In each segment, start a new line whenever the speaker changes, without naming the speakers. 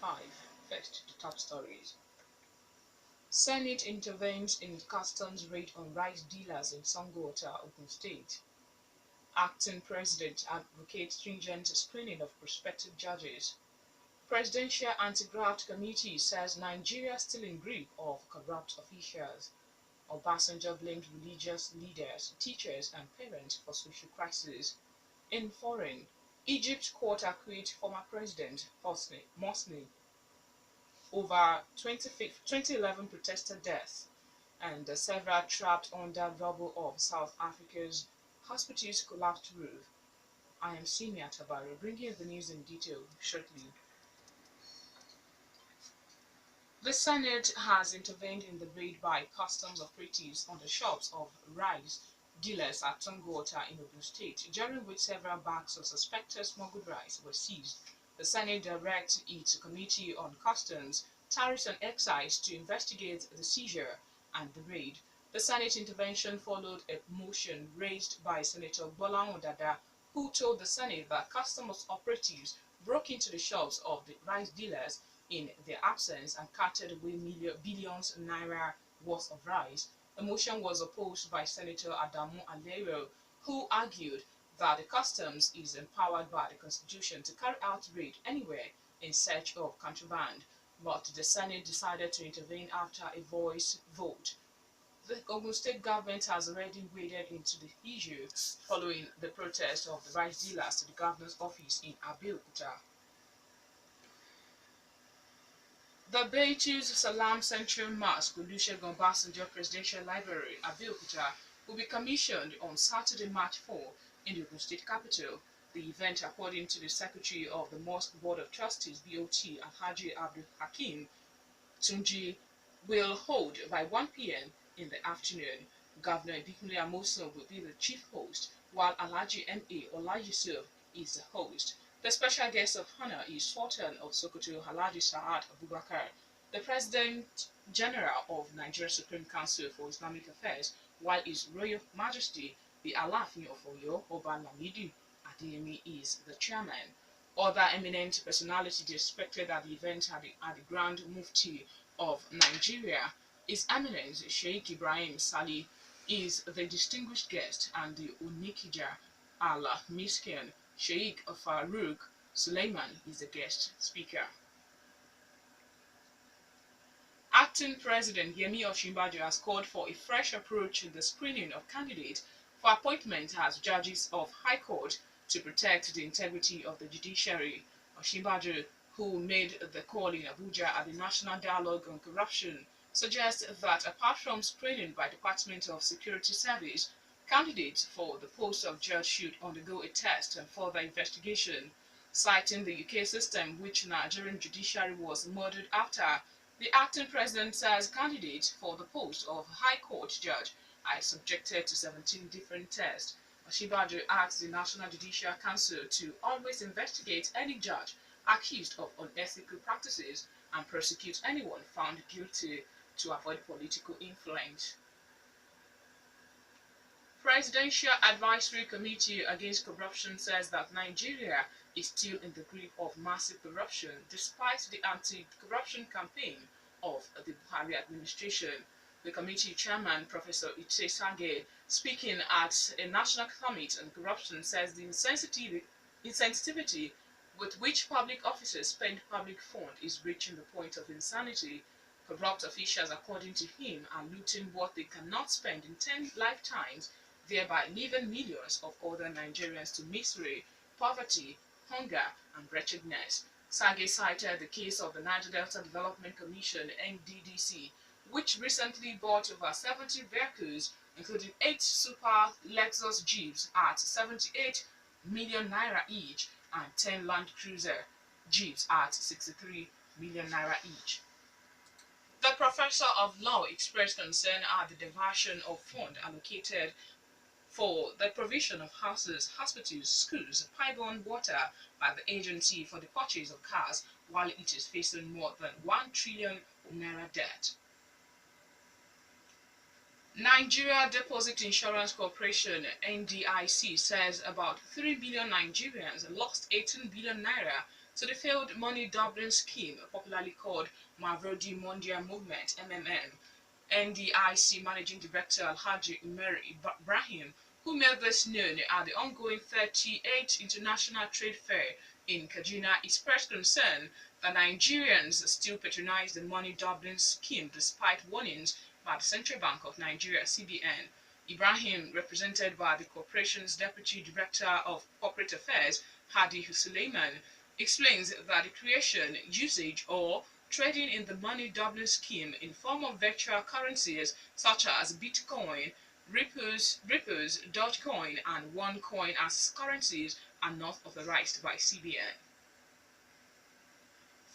5. First, the top stories. Senate intervenes in customs raid on rice dealers in Sangota, Ogun State. Acting President advocates stringent screening of prospective judges. Presidential Anti-Graft Committee says Nigeria still in grip of corrupt officials. Obasanjo blamed religious leaders, teachers, and parents for social crisis. In foreign, Egypt court acquits former president Morsi over 2011 protester deaths and several trapped under rubble of South Africa's hospital's collapsed roof. I am Simi Atabari, bringing you the news in detail shortly. The Senate has intervened in the raid by customs operatives on the shops of rice dealers at Tongota in Ogun State, during which several bags of suspected smuggled rice were seized. The Senate directs its Committee on Customs, Tariffs and Excise to investigate the seizure and the raid. The Senate intervention followed a motion raised by Senator Bola Dada, who told the Senate that customs operatives broke into the shops of the rice dealers in their absence and carted away billions naira worth of rice. The motion was opposed by Senator Adamu Alero, who argued that the customs is empowered by the Constitution to carry out raid anywhere in search of contraband. But the Senate decided to intervene after a voice vote. The Ogun State government has already waded into the issue following the protest of the rice dealers to the governor's office in Abeokuta. The Beitu's Salam Central Mosque, Olusegun Obasanjo Presidential Library, Abeokuta, will be commissioned on Saturday, March 4 in the Ogun State capital. The event, according to the Secretary of the Mosque Board of Trustees (BOT), Alhaji Abdul Hakim Tunji, will hold by 1 p.m. in the afternoon. Governor Ibikunle Amosun will be the chief host, while Alhaji M.A. Olayusuf is the host. The special guest of honor is Sultan of Sokoto Alhaji Sa'ad Abubakar, the President General of Nigeria Supreme Council for Islamic Affairs, while His Royal Majesty the Alaafin of Oyo, Oba Lamidu Adeyemi, is the chairman. Other eminent personalities expected at the event are the Grand Mufti of Nigeria, His Eminence Sheikh Ibrahim Salih is the distinguished guest, and the Unikija al-Miskin Sheikh Farouk Suleiman is the guest speaker. Acting President Yemi Osinbajo has called for a fresh approach in the screening of candidates for appointment as judges of High Court to protect the integrity of the judiciary. Osinbajo, who made the call in Abuja at the National Dialogue on Corruption, suggests that apart from screening by Department of Security Service, candidates for the post of judge should undergo a test and further investigation, citing the UK system which Nigerian judiciary was murdered after. The acting president says candidates for the post of High Court judge are subjected to 17 different tests. Osinbajo asked the National Judicial Council to always investigate any judge accused of unethical practices and prosecute anyone found guilty to avoid political influence. Presidential Advisory Committee Against Corruption says that Nigeria is still in the grip of massive corruption despite the anti-corruption campaign of the Buhari administration. The committee chairman, Professor Iche Sage, speaking at a national summit on corruption, says the insensitivity with which public officers spend public funds is reaching the point of insanity. Corrupt officials, according to him, are looting what they cannot spend in 10 lifetimes, thereby leaving millions of other Nigerians to misery, poverty, hunger, and wretchedness. Sage cited the case of the Niger Delta Development Commission (NDDC), which recently bought over 70 vehicles, including 8 super Lexus Jeeps at 78 million naira each and 10 Land Cruiser Jeeps at 63 million naira each. The professor of law expressed concern at the diversion of funds allocated for the provision of houses, hospitals, schools, pipe-borne water by the agency for the purchase of cars, while it is facing more than 1 trillion naira debt. Nigeria Deposit Insurance Corporation (NDIC) says about 3 billion Nigerians lost 18 billion naira to the failed money Dublin scheme, popularly called Mavrodi Mondia Movement MMM. NDIC Managing Director Alhaji Umar Ibrahim, who made this known at the ongoing 38th International Trade Fair in Kaduna, expressed concern that Nigerians still patronize the money Dublin scheme despite warnings by the Central Bank of Nigeria (CBN). Ibrahim, represented by the corporation's Deputy Director of Corporate Affairs, Hadi Suleiman, explains that the creation, usage, or trading in the money Dublin scheme in form of virtual currencies such as Bitcoin, Ripples, Dogecoin, and OneCoin as currencies are not authorized by CBN.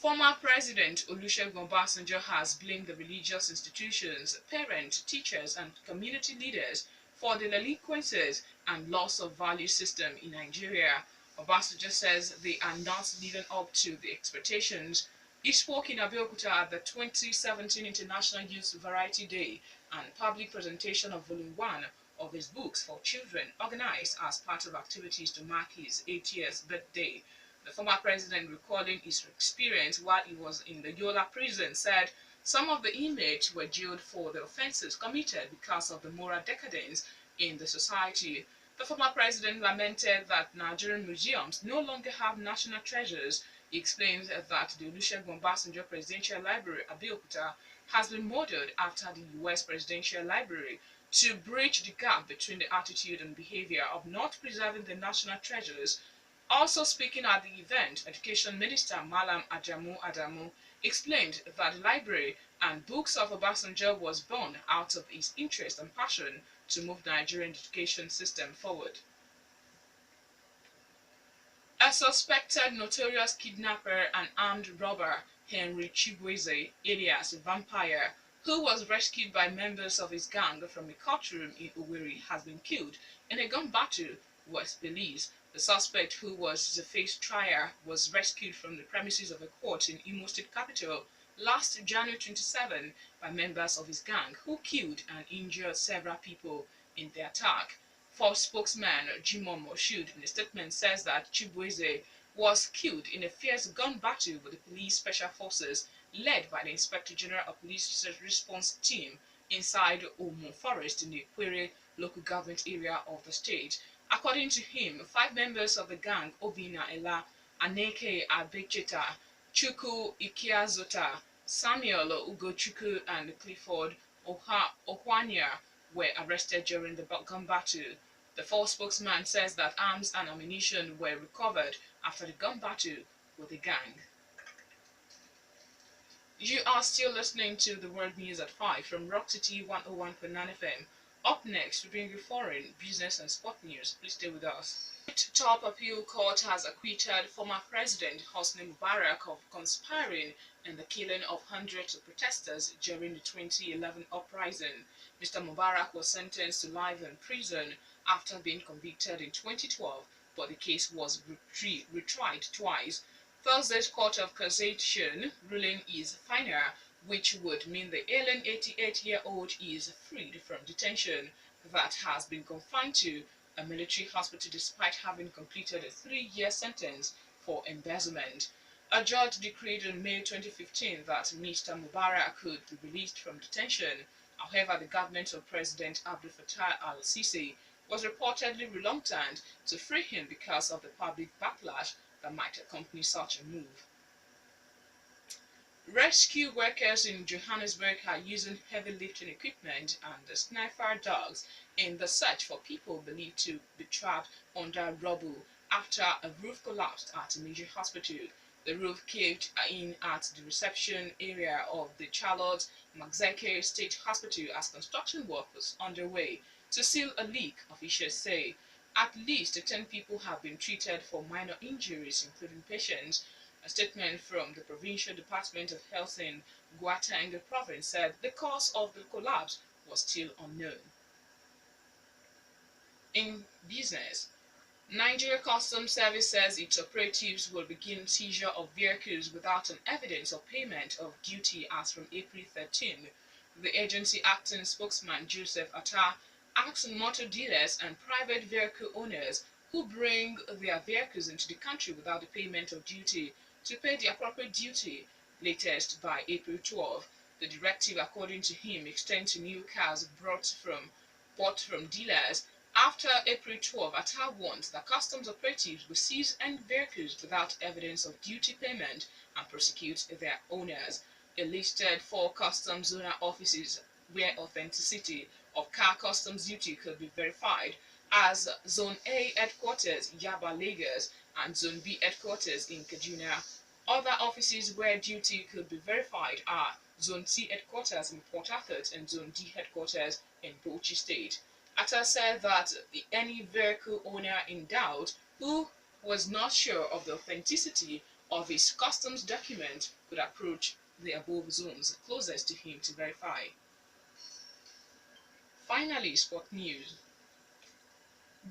Former President Olusegun Obasanjo has blamed the religious institutions, parents, teachers, and community leaders for the delinquencies and loss of value system in Nigeria. Obasanjo says they are not living up to the expectations. He spoke in Abeokuta at the 2017 International Youth Variety Day and public presentation of Volume 1 of his books for children, organized as part of activities to mark his 80th birthday. The former president, recalling his experience while he was in the Yola prison, said some of the inmates were jailed for the offenses committed because of the moral decadence in the society. The former president lamented that Nigerian museums no longer have national treasures. He explains that the Olusegun Obasanjo Presidential Library, Abeokuta, has been modeled after the U.S. Presidential Library to bridge the gap between the attitude and behavior of not preserving the national treasures. Also speaking at the event, Education Minister Malam Adamu explained that the library and books of Obasanjo was born out of his interest and passion to move the Nigerian education system forward. A suspected notorious kidnapper and armed robber, Henry Chibueze, alias Vampire, who was rescued by members of his gang from a courtroom in Owerri, has been killed in a gun battle with police. The suspect, who was to face trial, was rescued from the premises of a court in Imo State capital last January 27 by members of his gang, who killed and injured several people in the attack. Force spokesman Jimoh Moshood, in a statement, says that Chibueze was killed in a fierce gun battle with the police special forces led by the Inspector General of Police Response Team inside Omo Forest in the Ikwere local government area of the state. According to him, 5 members of the gang, Obina Ela, Aneke Abecheta, Chukwu Ikiazota, Samuel Ugochukwu, and Clifford Okwanya, were arrested during the gun battle. The force spokesman says that arms and ammunition were recovered after the gun battle with the gang. You are still listening to the World News at 5 from Rock City 101.9 FM. Up next, we bring you foreign, business, and sport news. Please stay with us. Top appeal court has acquitted former President Hosni Mubarak of conspiring in the killing of hundreds of protesters during the 2011 uprising. Mr. Mubarak was sentenced to life in prison after being convicted in 2012, but the case was retried twice. Thursday's Court of Cassation ruling is final, which would mean the alien 88-year-old is freed from detention that has been confined to a military hospital despite having completed a 3-year sentence for embezzlement. A judge decreed in May 2015 that Mr. Mubarak could be released from detention. However, the government of President Abdel Fattah al-Sisi was reportedly reluctant to free him because of the public backlash that might accompany such a move. Rescue workers in Johannesburg are using heavy lifting equipment and sniffer dogs in the search for people believed to be trapped under rubble after a roof collapsed at a major hospital. The roof caved in at the reception area of the Charlotte Maxeke State Hospital as construction work was underway to seal a leak, officials say. At least 10 people have been treated for minor injuries, including patients. A statement from the Provincial Department of Health in Gauteng province said the cause of the collapse was still unknown. In business, Nigeria Customs Service says its operatives will begin seizure of vehicles without an evidence of payment of duty as from April 13. The agency acting spokesman Joseph Atta asked motor dealers and private vehicle owners who bring their vehicles into the country without the payment of duty to pay the appropriate duty latest by April 12. The directive, according to him, extends to new cars bought from dealers after April 12 at once the customs operatives will seize any vehicles without evidence of duty payment and prosecute their owners. It listed 4 customs zona offices where authenticity of car customs duty could be verified as Zone A headquarters Yaba, Lagos, and Zone B headquarters in Kaduna. Other offices where duty could be verified are Zone C headquarters in Port Harcourt and Zone D headquarters in Bauchi State. Atta said that any vehicle owner in doubt who was not sure of the authenticity of his customs document could approach the above zones closest to him to verify. Finally, sport news.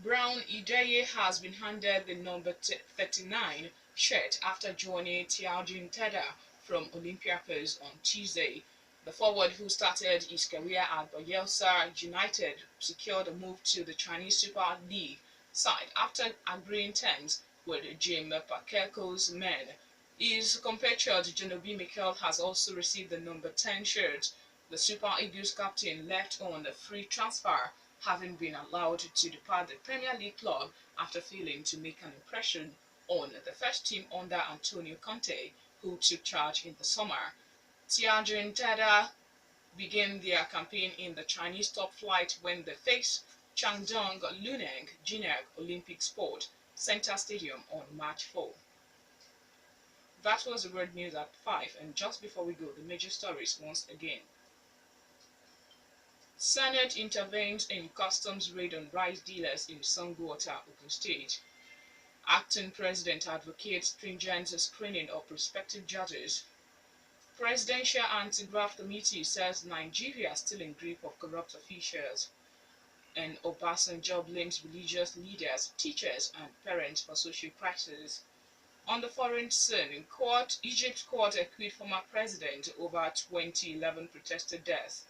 Brown Ideye has been handed the number 39 shirt after joining Tianjin Teda from Olympiacos on Tuesday. The forward, who started his career at Bayelsa United, secured a move to the Chinese Super League side after agreeing terms with Jim Pakeko's men. His compatriot Genobi Mikel has also received the number 10 shirt. The Super Eagles captain left on a free transfer, having been allowed to depart the Premier League club after failing to make an impression on the first team under Antonio Conte, who took charge in the summer. Tianjin Teda began their campaign in the Chinese top flight when they faced Changdong Luneng Jinek Olympic Sport Center Stadium on March 4. That was the world news at 5, and just before we go, the major stories once again. Senate intervenes in customs raid on rice dealers in Sangwater, Ogun State. Acting President advocates stringent screening of prospective judges. Presidential Anti-Graft Committee says Nigeria still in grip of corrupt officials. And Obasanjo blames religious leaders, teachers, and parents for social crisis. On the foreign scene, Egypt court acquitted former president over 2011 protested deaths.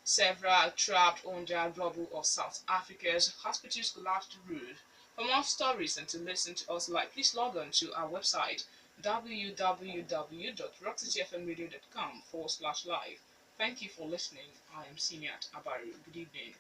Several trapped under rubble of South Africa's hospitals collapsed roof. For more stories and to listen to us live, please log on to our website www.rockcityfmradio.com/live. Thank you for listening. I am Seniat Abaru. Good evening.